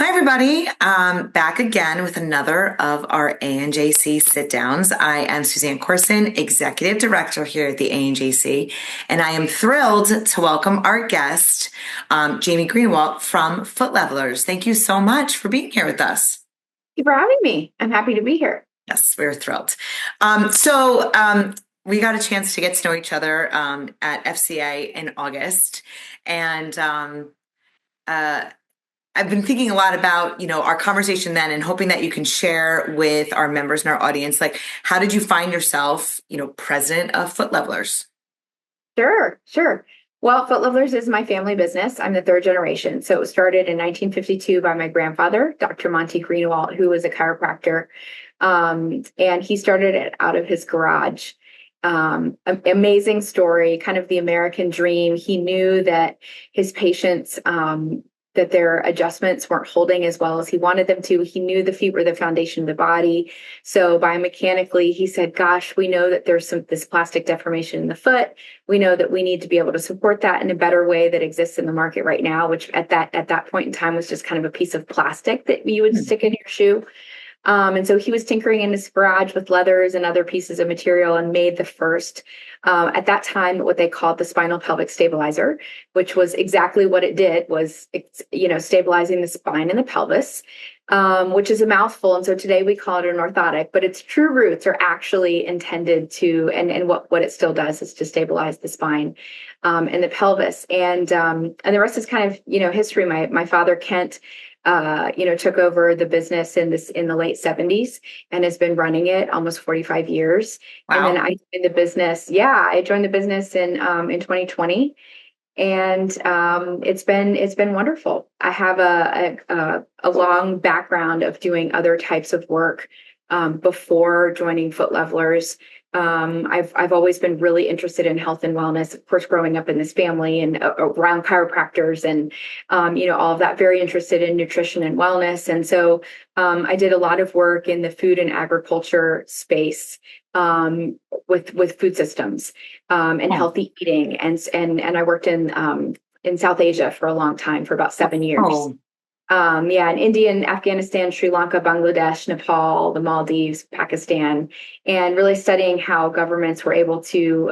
Hi, everybody. Back again with another of our ANJC Sitdowns. I am Suzanne Corson, Executive Director here at the ANJC, and I am thrilled to welcome our guest, Jamie Greenawalt from Foot Levelers. Thank you so much for being here with us. Thank you for having me. I'm happy to be here. Yes, we're thrilled. So we got a chance to get to know each other at FCA in August, and I've been thinking a lot about, our conversation then and hoping that you can share with our members and our audience, like, how did you find yourself, president of Foot Levelers? Sure. Well, Foot Levelers is my family business. I'm the third generation. So it was started in 1952 by my grandfather, Dr. Monty Greenawalt, who was a chiropractor. And he started it out of his garage. Amazing story, kind of the American dream. He knew that his patients, that their adjustments weren't holding as well as he wanted them to. He knew the feet were the foundation of the body. So biomechanically, he said, gosh, we know that there's this plastic deformation in the foot. We know that we need to be able to support that in a better way that exists in the market right now, which at that point in time was just kind of a piece of plastic that you would stick in your shoe. And so he was tinkering in his garage with leathers and other pieces of material and made the first, at that time, what they called the spinal pelvic stabilizer, which was exactly what it did, was, stabilizing the spine and the pelvis, which is a mouthful. And so today we call it an orthotic, but its true roots are actually intended to, and what it still does is to stabilize the spine and the pelvis. And the rest is kind of, history. My father, Kent, took over the business in the late 70s and has been running it almost 45 years. Wow. And then I joined the business. Yeah, I joined the business in 2020, and it's been wonderful. I have a long background of doing other types of work before joining Foot Levelers. I've always been really interested in health and wellness, of course, growing up in this family and around chiropractors and, all of that, very interested in nutrition and wellness. And so I did a lot of work in the food and agriculture space with food systems and healthy eating. And I worked in South Asia for a long time, for about 7 years. Oh. In India, Afghanistan, Sri Lanka, Bangladesh, Nepal, the Maldives, Pakistan, and really studying how governments were able to,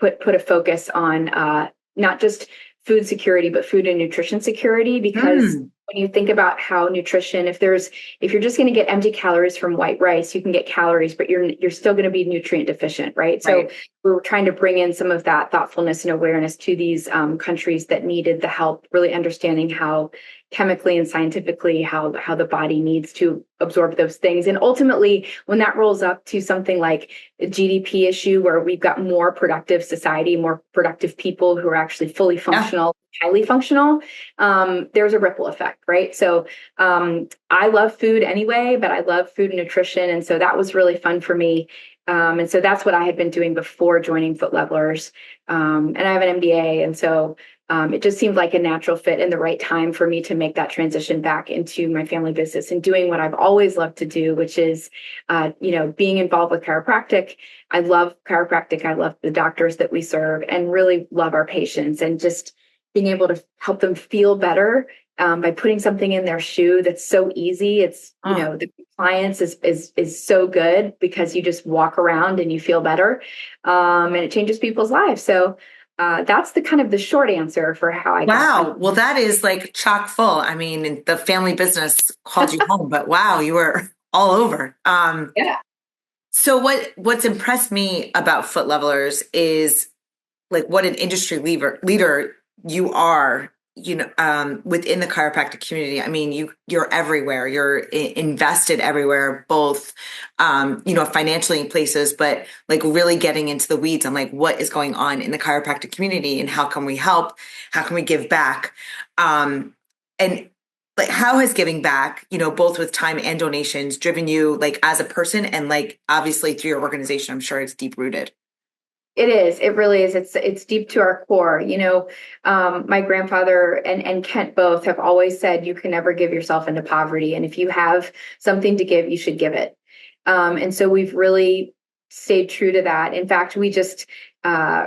put a focus on not just food security, but food and nutrition security. Because when you think about how nutrition, if you're just going to get empty calories from white rice, you can get calories, but you're still going to be nutrient deficient, right? So we were trying to bring in some of that thoughtfulness and awareness to these countries that needed the help, really understanding how chemically and scientifically how the body needs to absorb those things. And ultimately, when that rolls up to something like a GDP issue, where we've got more productive society, more productive people who are actually fully functional, highly functional, there's a ripple effect, right? So I love food anyway, but I love food and nutrition. And so that was really fun for me. And so that's what I had been doing before joining Foot Levelers. And I have an MBA. And so it just seemed like a natural fit in the right time for me to make that transition back into my family business and doing what I've always loved to do, which is, being involved with chiropractic. I love chiropractic. I love the doctors that we serve and really love our patients, and just being able to help them feel better by putting something in their shoe that's so easy. It's, the compliance is so good because you just walk around and you feel better, and it changes people's lives. So that's the kind of the short answer for how I got. Wow. Well, that is like chock full. I mean, the family business called you home, but wow, you were all over. Yeah. So what's impressed me about Foot Levelers is like what an industry leader you are, within the chiropractic community. I mean, you're everywhere. You're invested everywhere, both, financially in places, but like really getting into the weeds on like what is going on in the chiropractic community and how can we help? How can we give back? And like, how has giving back, both with time and donations, driven you like as a person, and like obviously through your organization? I'm sure it's deep rooted. It is. It really is. It's deep to our core. My grandfather and Kent both have always said you can never give yourself into poverty, and if you have something to give, you should give it. And so we've really stayed true to that. In fact, we just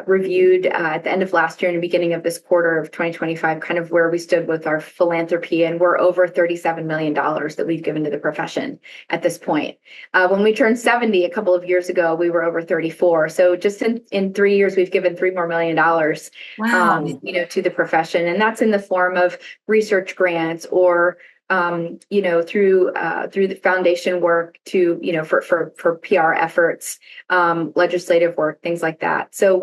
reviewed at the end of last year and the beginning of this quarter of 2025, kind of where we stood with our philanthropy, and we're over $37 million that we've given to the profession at this point. When we turned 70 a couple of years ago, we were over 34. So just in 3 years, we've given $3 more million, Wow. to the profession, and that's in the form of research grants or through the foundation work to, for PR efforts, legislative work, things like that. So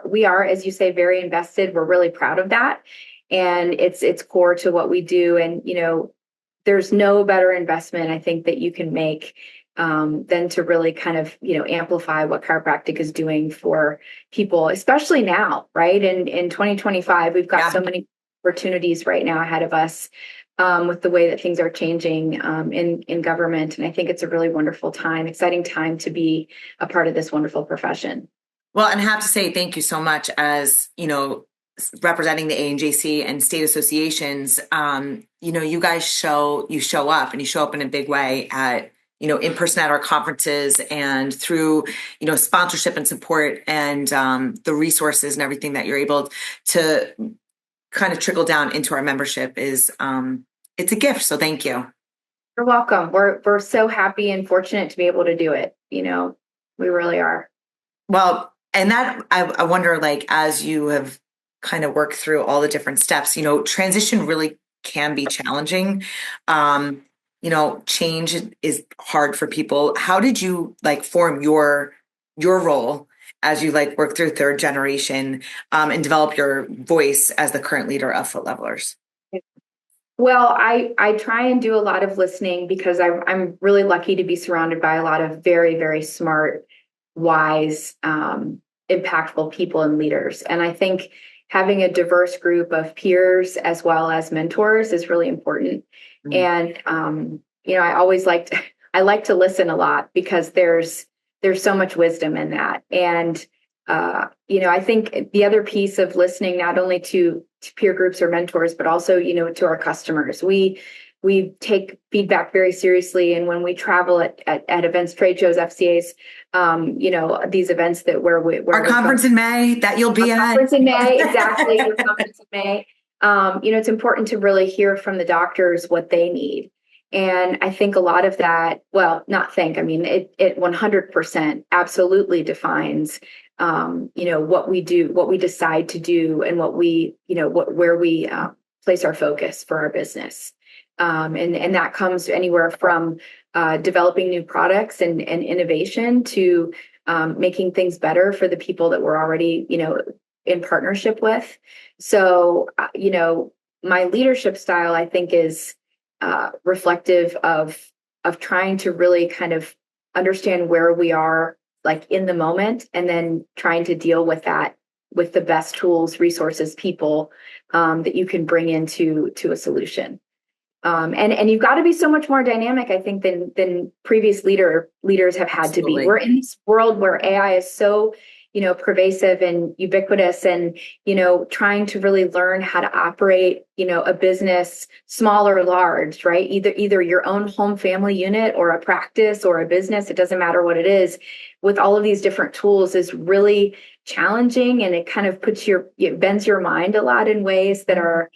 we are, as you say, very invested. We're really proud of that. And it's core to what we do. And, there's no better investment, I think, that you can make than to really kind of, amplify what chiropractic is doing for people, especially now, right? In 2025, we've got so many opportunities right now ahead of us. With the way that things are changing in government. And I think it's a really wonderful time, exciting time to be a part of this wonderful profession. Well, and I have to say thank you so much as, representing the ANJC and state associations. You guys show up and you show up in a big way at, in person at our conferences and through, sponsorship and support and the resources and everything that you're able to kind of trickle down into our membership is it's a gift. So thank you. You're welcome. We're so happy and fortunate to be able to do it. We really are. Well, and that I wonder, like, as you have kind of worked through all the different steps, transition really can be challenging. Change is hard for people. How did you form your role as you work through third generation and develop your voice as the current leader of Foot Levelers? Well, I try and do a lot of listening because I'm really lucky to be surrounded by a lot of very, very smart, wise, impactful people and leaders. And I think having a diverse group of peers as well as mentors is really important. Mm-hmm. And I like to listen a lot because there's so much wisdom in that. And I think the other piece of listening, not only to peer groups or mentors, but also, to our customers, we take feedback very seriously. And when we travel at events, trade shows, FCAs, these events where our conference in May that you'll be at. Conference in May, exactly. Your conference in May. It's important to really hear from the doctors what they need. And I think a lot of that, well, not think, I mean, it 100% absolutely defines what we do, what we decide to do, and what we, where we place our focus for our business. And that comes anywhere from developing new products and innovation to making things better for the people that we're already, in partnership with. So, my leadership style, I think, is reflective of trying to really kind of understand where we are in the moment, and then trying to deal with that with the best tools, resources, people that you can bring into a solution. And you've got to be so much more dynamic, I think, than previous leaders have had to be. We're in this world where AI is so, pervasive and ubiquitous, and, trying to really learn how to operate, a business, small or large, right? Either your own home family unit or a practice or a business, it doesn't matter what it is, with all of these different tools is really challenging. And it kind of it bends your mind a lot in ways that are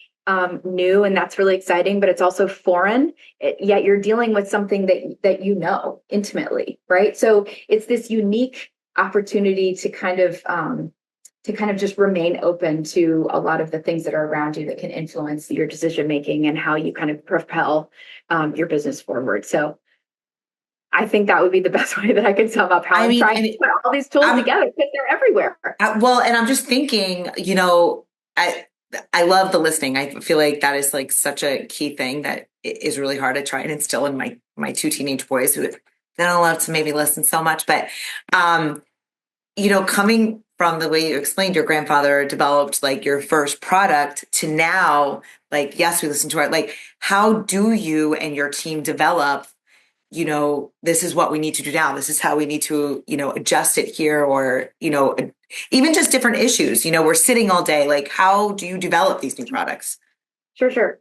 new, and that's really exciting, but it's also foreign, yet you're dealing with something that intimately, right? So it's this unique opportunity to kind of just remain open to a lot of the things that are around you that can influence your decision making and how you kind of propel your business forward. So I think that would be the best way that I could sum up how I'm trying to put all these tools together, because they're everywhere. Well, and I'm just thinking, I love the listening. I feel like that is such a key thing that is really hard to try and instill in my two teenage boys who don't love to maybe listen so much. But, coming from the way you explained, your grandfather developed your first product to now, yes, we listen to it. How do you and your team develop, this is what we need to do now. This is how we need to, adjust it here, or, even just different issues. We're sitting all day. How do you develop these new products? Sure.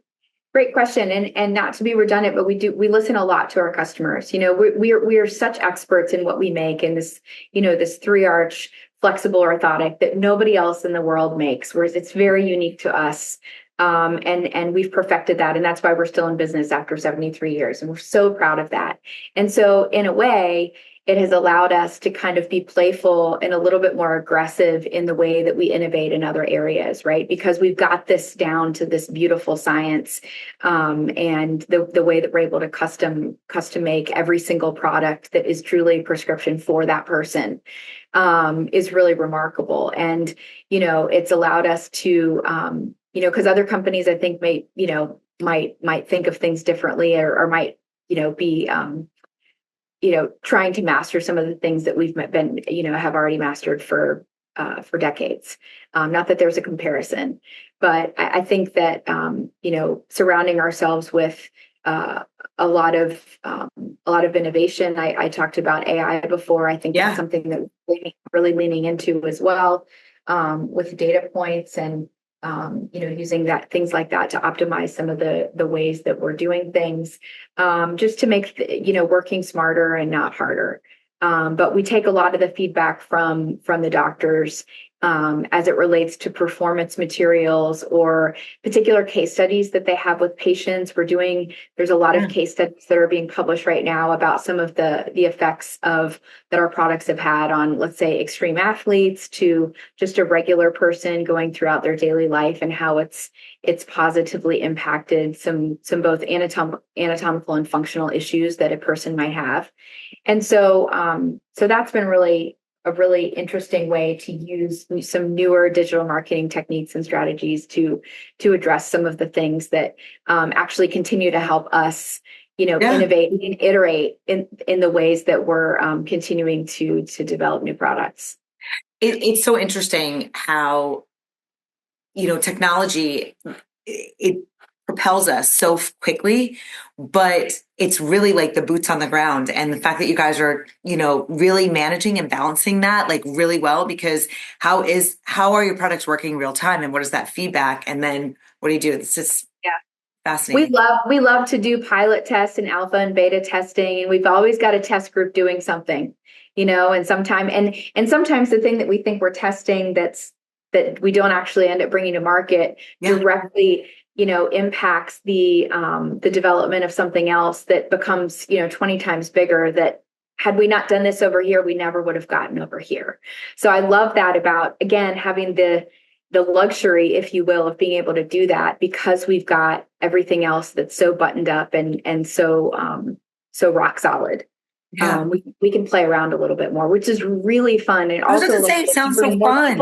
Great question. And not to be redundant, but we listen a lot to our customers. We are such experts in what we make, and this 3-arch flexible orthotic that nobody else in the world makes, whereas it's very unique to us. And we've perfected that. And that's why we're still in business after 73 years. And we're so proud of that. And so in a way, it has allowed us to kind of be playful and a little bit more aggressive in the way that we innovate in other areas, right? Because we've got this down to this beautiful science, and the way that we're able to custom make every single product that is truly a prescription for that person, is really remarkable. And, it's allowed us to, because other companies, I think, might think of things differently, or might, be, trying to master some of the things that we've been, have already mastered for decades. Not that there's a comparison, but I think that, surrounding ourselves with a lot of innovation. I talked about AI before. I think that's something that we're really leaning into as well, with data points and, using things like that to optimize some of the ways that we're doing things, just to make, working smarter and not harder. But we take a lot of the feedback from the doctors, as it relates to performance materials or particular case studies that they have with patients. There's a lot of case studies that are being published right now about some of the effects that our products have had on, let's say, extreme athletes to just a regular person going throughout their daily life, and how it's positively impacted some both anatomical and functional issues that a person might have. And so that's been a really interesting way to use some newer digital marketing techniques and strategies to address some of the things that actually continue to help us, innovate and iterate in the ways that we're continuing to develop new products. It's so interesting how, technology, it propels us so quickly, but it's really like the boots on the ground. And the fact that you guys are, really managing and balancing that like really well, because how are your products working real time, and what is that feedback? And then what do you do? It's just fascinating. We love to do pilot tests and alpha and beta testing, and we've always got a test group doing something, and sometimes the thing that we think we're testing that we don't actually end up bringing to market directly impacts the development of something else that becomes 20 times bigger, that had we not done this over here, we never would have gotten over here. So I love that about, again, having the luxury, if you will, of being able to do that, because we've got everything else that's so buttoned up and so rock solid. We can play around a little bit more, which is really fun. And I was also say, it sounds so fun.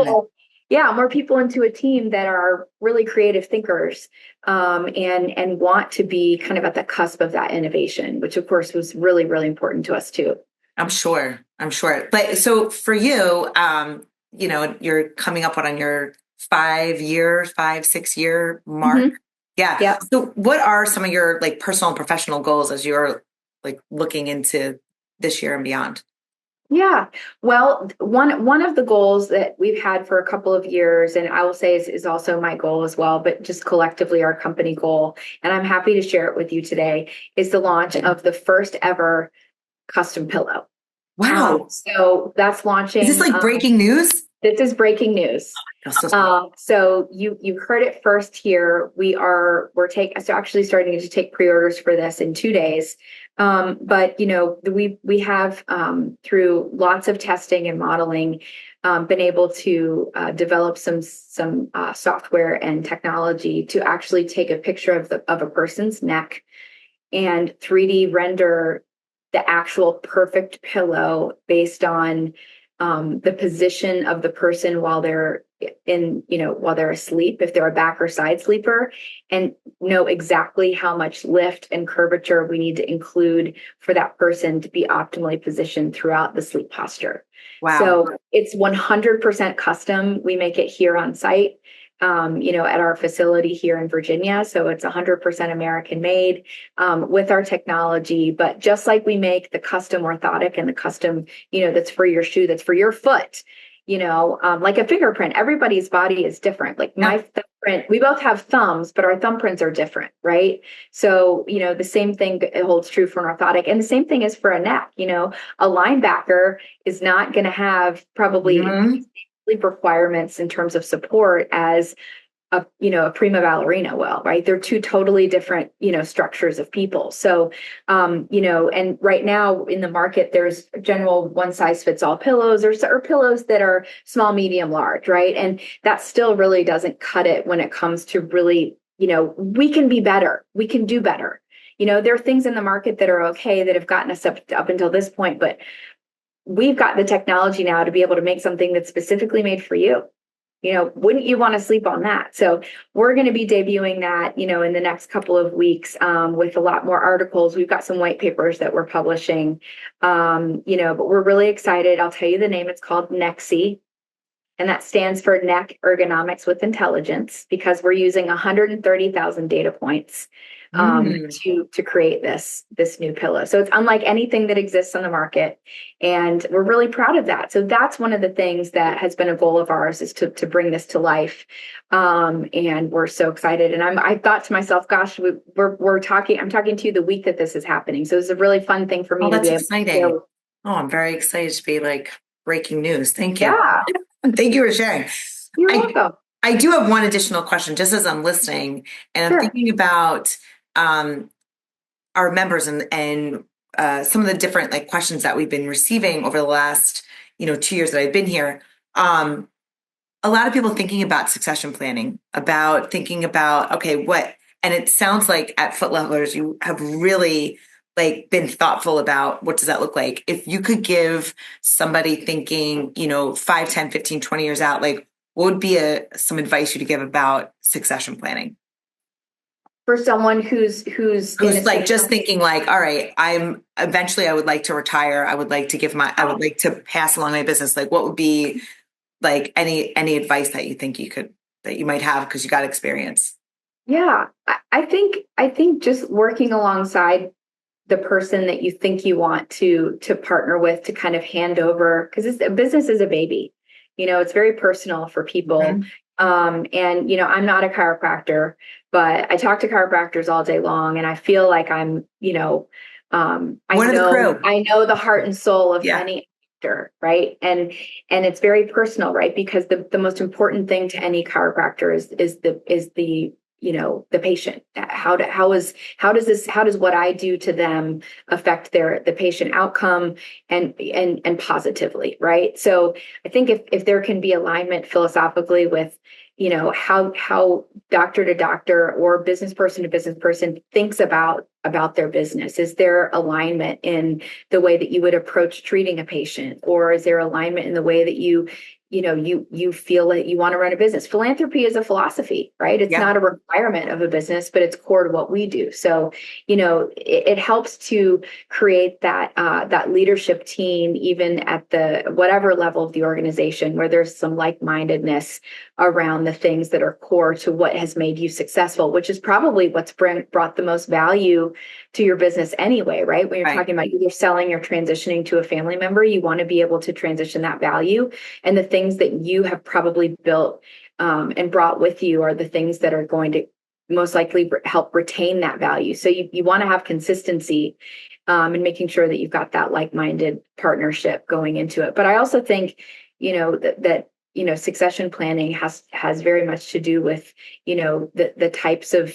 More people into a team that are really creative thinkers, and want to be kind of at the cusp of that innovation, which of course was really, really important to us too. I'm sure. But so for you, you're coming up on your 5-6 year mark. Mm-hmm. Yeah. So what are some of your like personal and professional goals as you're like looking into this year and beyond? Yeah, well, one of the goals that we've had for a couple of years, and I will say is also my goal as well, but just collectively our company goal, and I'm happy to share it with you today, is the launch of the first ever custom pillow. Wow. So that's launching. Is this like breaking news? This is breaking news. So you heard it first here. We're actually starting to take pre-orders for this in 2 days. But we have through lots of testing and modeling been able to develop some software and technology to actually take a picture of a person's neck and 3D render the actual perfect pillow based on the position of the person while they're asleep, if they're a back or side sleeper, and know exactly how much lift and curvature we need to include for that person to be optimally positioned throughout the sleep posture. Wow. So it's 100% custom. We make it here on site, at our facility here in Virginia. So it's 100% American made, with our technology. But just like we make the custom orthotic and the custom, that's for your shoe, that's for your foot, like a fingerprint, everybody's body is different. Like my thumbprint, we both have thumbs, but our thumbprints are different, right? So, the same thing holds true for an orthotic. And the same thing is for a neck. A linebacker is not going to have probably Mhm. sleep requirements in terms of support as a prima ballerina will, right? They're two totally different, structures of people. So, and right now in the market, there's general one size fits all pillows or pillows that are small, medium, large, right? And that still really doesn't cut it when it comes to really, we can be better. We can do better. There are things in the market that are okay that have gotten us up until this point, but we've got the technology now to be able to make something that's specifically made for you. Wouldn't you want to sleep on that? So we're going to be debuting that, in the next couple of weeks with a lot more articles. We've got some white papers that we're publishing, but we're really excited. I'll tell you the name. It's called NEXI, and that stands for Neck Ergonomics with Intelligence, because we're using 130,000 data points Mm. to create this new pillow. So it's unlike anything that exists on the market, and we're really proud of that. So that's one of the things that has been a goal of ours, is to bring this to life, and we're so excited. And I thought to myself, gosh, we're talking. I'm talking to you the week that this is happening, so it's a really fun thing for me Oh, to be that's able to share. exciting. Oh, I'm very excited to be like breaking news. Thank you. Yeah, Thank you for sharing. you're I welcome. I do have one additional question just as I'm listening, and I'm Sure. thinking about um, our members and some of the different like questions that we've been receiving over the last 2 years that I've been here. Um, a lot of people thinking about succession planning, about thinking about okay, what, and it sounds like at Foot Levelers you have really like been thoughtful about what does that look like. If you could give somebody thinking, 5, 10, 15, 20 years out, like what would be some advice you to give about succession planning? For someone who's in a Who's like just similar. thinking like, all right, I would like to retire. I would like to pass along my business. Like what would be like any advice that you think that you might have because you got experience? Yeah, I think just working alongside the person that you think you want to partner with, to kind of hand over, because a business is a baby. It's very personal for people. Mhm. And I'm not a chiropractor, but I talk to chiropractors all day long, and I feel like I'm, I One of the know crew. I know the heart and soul of Yeah. any actor, right? And it's very personal, right? Because the most important thing to any chiropractor is the the patient. How does what I do to them affect the patient outcome, and positively, right? So I think if there can be alignment philosophically with how doctor to doctor or business person to business person thinks about their business. Is there alignment in the way that you would approach treating a patient, or is there alignment in the way that you feel that you want to run a business? Philanthropy is a philosophy, right? It's Yeah. not a requirement of a business, but it's core to what we do. So it helps to create that leadership team, even at the whatever level of the organization, where there's some like-mindedness around the things that are core to what has made you successful, which is probably what's brought the most value to your business anyway, right? When you're Right. talking about either selling or transitioning to a family member, you want to be able to transition that value, and the things that you have probably built and brought with you are the things that are going to most likely help retain that value. So you want to have consistency, and making sure that you've got that like-minded partnership going into it. But I also think, that succession planning has very much to do with, the types of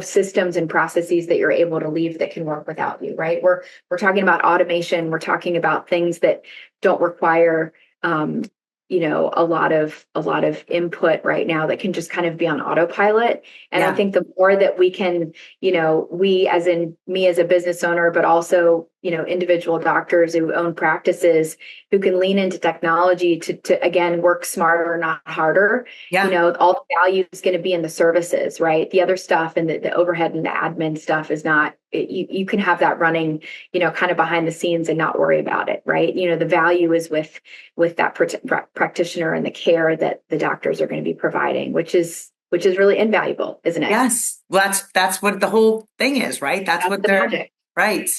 systems and processes that you're able to leave that can work without you, right? We're talking about automation. We're talking about things that don't require a lot of input right now, that can just kind of be on autopilot. And I Yeah. think the more that we can, we, as in me as a business owner, but also individual doctors who own practices, who can lean into technology to again work smarter, not harder. Yeah. All the value is going to be in the services, right? The other stuff and the overhead and the admin stuff is not. You can have that running, kind of behind the scenes and not worry about it, right? The value is with that practitioner and the care that the doctors are going to be providing, which is really invaluable, isn't it? Yes. Well, that's what the whole thing is, right? That's That's what the they're magic. right.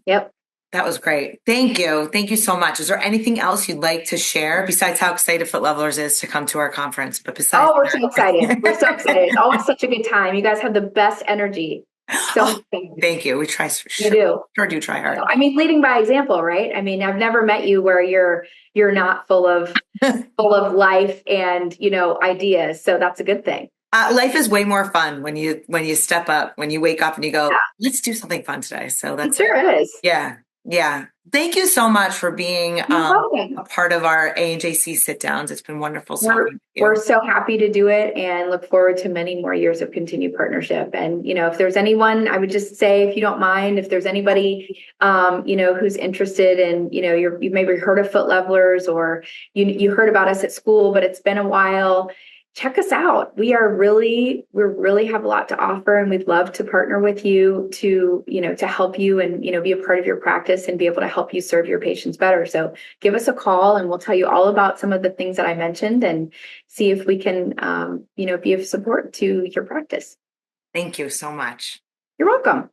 Yep. That was great. Thank you. Thank you so much. Is there anything else you'd like to share besides how excited Foot Levelers is to come to our conference? But besides Oh, we're so excited. We're so excited. It's always such a good time. You guys have the best energy. So oh, thank you. We try. you do. Sure do try hard. I mean, leading by example, right? I mean, I've never met you where you're not full of life and, ideas. So that's a good thing. Life is way more fun when you step up, when you wake up and you go, Yeah. let's do something fun today. So It that's sure is. Yeah. Yeah. Thank you so much for being You're a part of our ANJC Sitdowns. It's been wonderful talking with you. We're so happy to do it and look forward to many more years of continued partnership. And, if there's anyone, I would just say, if you don't mind, if there's anybody, who's interested in, you've maybe heard of Foot Levelers, or you heard about us at school, but it's been a while, check us out. We really have a lot to offer, and we'd love to partner with you to help you and, be a part of your practice and be able to help you serve your patients better. So give us a call and we'll tell you all about some of the things that I mentioned and see if we can, be of support to your practice. Thank you so much. You're welcome.